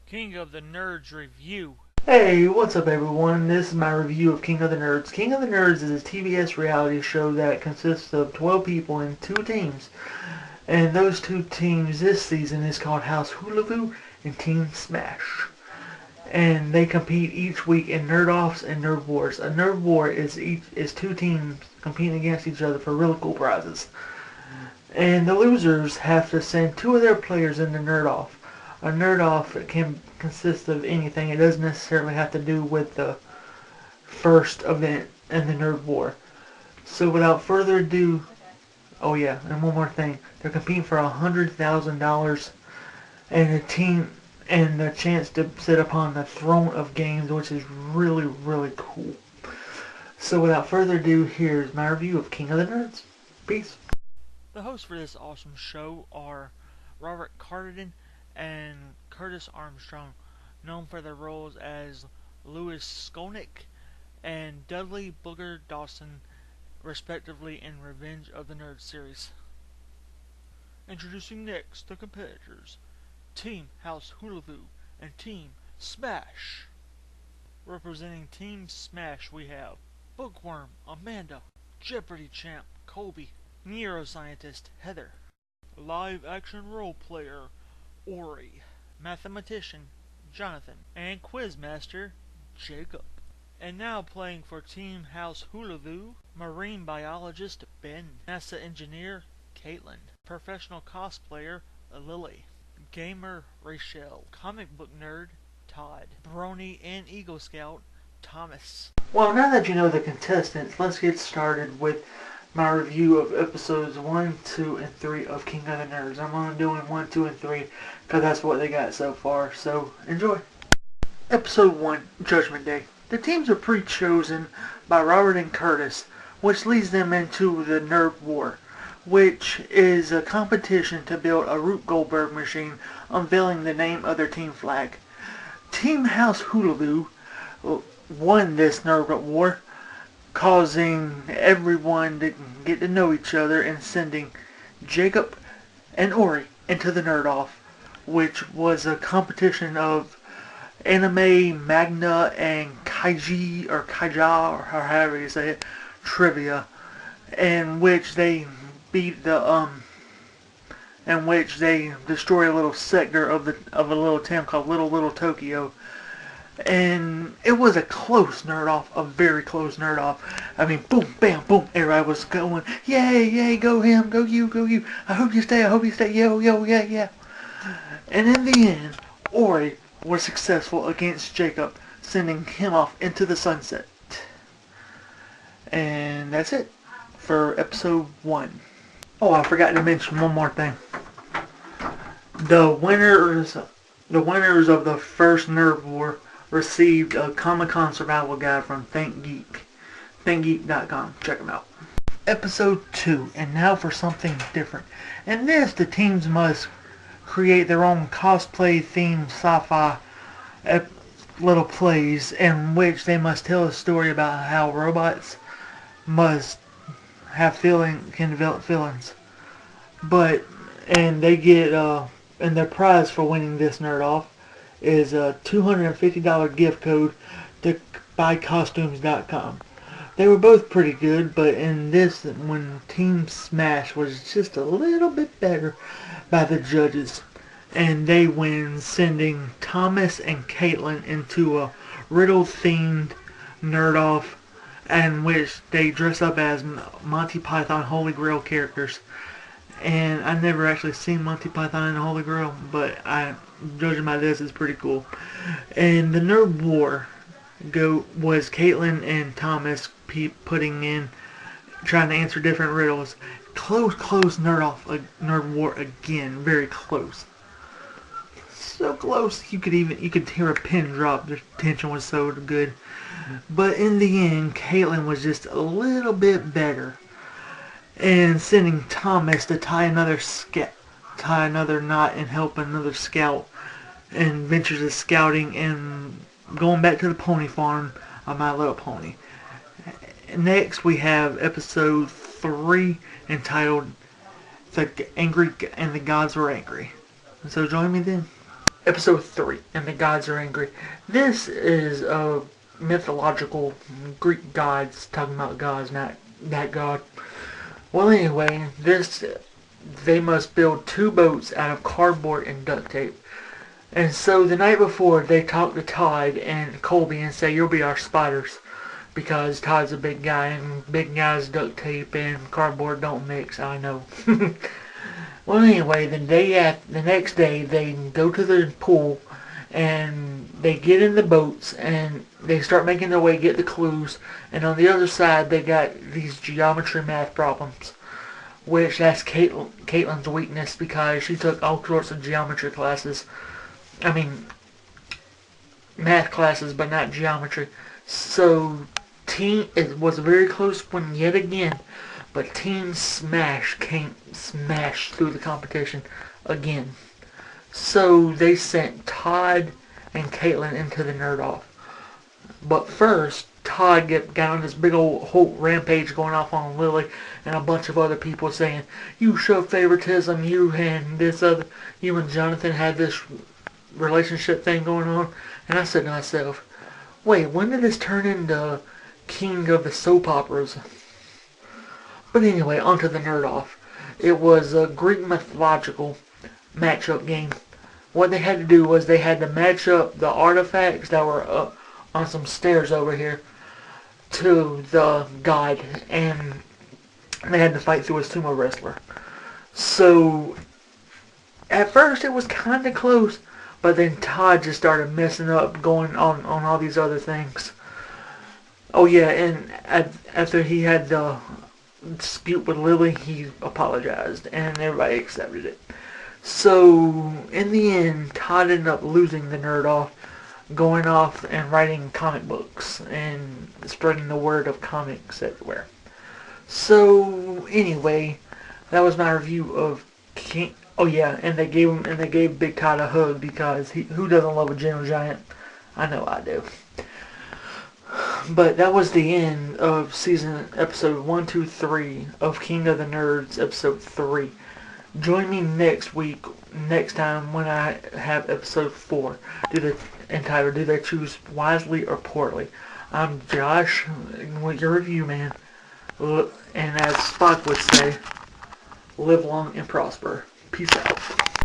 King of the Nerds review. Hey, what's up everyone? This is my review of King of the Nerds. King of the Nerds is a TBS reality show that consists of 12 people in two teams. And those two teams this season is called House Hulavu and Team Smash. And they compete each week in Nerd Offs and Nerd Wars. A Nerd War is two teams competing against each other for really cool prizes. And the losers have to send two of their players in the Nerd Off. A Nerd Off can consist of anything. It doesn't necessarily have to do with the first event in the Nerd War. So without further ado, oh yeah, and one more thing. They're competing for $100,000 and a team and the chance to sit upon the throne of games, which is really, really cool. So without further ado, here's my review of King of the Nerds. Peace. The hosts for this awesome show are Robert Carradine and Curtis Armstrong, known for their roles as Louis Skolnick and Dudley Booger Dawson, respectively, in Revenge of the Nerds series. Introducing next the competitors, Team House Hulavu and Team Smash. Representing Team Smash we have Bookworm Amanda, Jeopardy champ Colby, neuroscientist Heather, live action role player Ori, mathematician Jonathan, and quizmaster Jacob. And now playing for Team House Hulavu, marine biologist Ben, NASA engineer Caitlin, professional cosplayer Lily, gamer Rachel, comic book nerd Todd, brony and Eagle Scout Thomas. Well, now that you know the contestants, let's get started with my review of episodes 1, 2, and 3 of King of the Nerds. I'm only doing 1, 2, and 3 because that's what they got so far, so enjoy. Episode 1, Judgment Day. The teams are pre-chosen by Robert and Curtis, which leads them into the Nerd War, which is a competition to build a Rube Goldberg machine unveiling the name of their team flag. Team House Hulavu won this Nerd War, causing everyone to get to know each other and sending Jacob and Ori into the Nerd Off, which was a competition of anime, manga, and kaiji or kaija or however you say it, trivia, in which they beat in which they destroy a little sector of a little town called Little Tokyo. And it was a close Nerd Off, a very close Nerd Off. I mean, boom, bam, boom, everybody was going, yay, yay, go him, go you, I hope you stay, yo, yeah. And in the end, Ori was successful against Jacob, sending him off into the sunset. And that's it for episode 1. Oh, I forgot to mention one more thing. The winners of the first Nerd War received a Comic-Con survival guide from ThinkGeek.com. Check them out. Episode 2, and now for something different. In this, the teams must create their own cosplay-themed sci-fi little plays in which they must tell a story about how robots must can develop feelings. And they get, and their prize for winning this Nerd Off is a $250 gift code to buycostumes.com. They were both pretty good, but in this, when Team Smash was just a little bit better by the judges, and they win, sending Thomas and Caitlin into a riddle-themed Nerd Off, in which they dress up as Monty Python Holy Grail characters. And I've never actually seen Monty Python and the Holy Grail, but judging by this, it's pretty cool. And the Nerd War was Caitlin and Thomas trying to answer different riddles. Close Nerd War again, very close. So close you could hear a pin drop. The tension was so good. But in the end, Caitlin was just a little bit better, and sending Thomas to tie another knot and help another scout in ventures of scouting and going back to the pony farm of My Little Pony. Next we have episode 3 entitled The Angry and the Gods Were Angry. So join me then. Episode 3, and the gods are angry. This is a mythological Greek gods, talking about gods, not that god. Well, anyway, they must build 2 boats out of cardboard and duct tape. And so the night before, they talk to Todd and Colby and say, "You'll be our spiders." Because Todd's a big guy, and big guys duct tape and cardboard don't mix, I know. Well, anyway, the next day, they go to the pool, and they get in the boats, and they start making their way, get the clues, and on the other side, they got these geometry math problems, which that's Caitlin's weakness, because she took all sorts of geometry classes. I mean, math classes, but not geometry. So, it was a very close one yet again. But Team Smash can't smash through the competition again. So they sent Todd and Caitlin into the Nerd Off. But first, Todd got on this big old whole rampage going off on Lily and a bunch of other people saying, "You show favoritism, you and Jonathan had this relationship thing going on." And I said to myself, wait, when did this turn into King of the Soap Operas? But anyway, onto the Nerd Off. It was a Greek mythological matchup game. What they had to do was they had to match up the artifacts that were up on some stairs over here to the god, and they had to fight through a sumo wrestler. So, at first it was kind of close, but then Todd just started messing up, going on all these other things. Oh yeah, and after he had the dispute with Lily, he apologized, and everybody accepted it. So, in the end, Todd ended up losing the Nerd Off, going off and writing comic books, and spreading the word of comics everywhere. So, anyway, that was my review of King. Oh yeah, and they gave Big Todd a hug, because who doesn't love a gentle giant? I know I do. But that was the end of episode 1, 2, 3 of King of the Nerds, episode 3. Join me next time when I have episode 4, entitled "Do They Choose Wisely or Poorly?" I'm Josh, with your review man, and as Spock would say, live long and prosper. Peace out.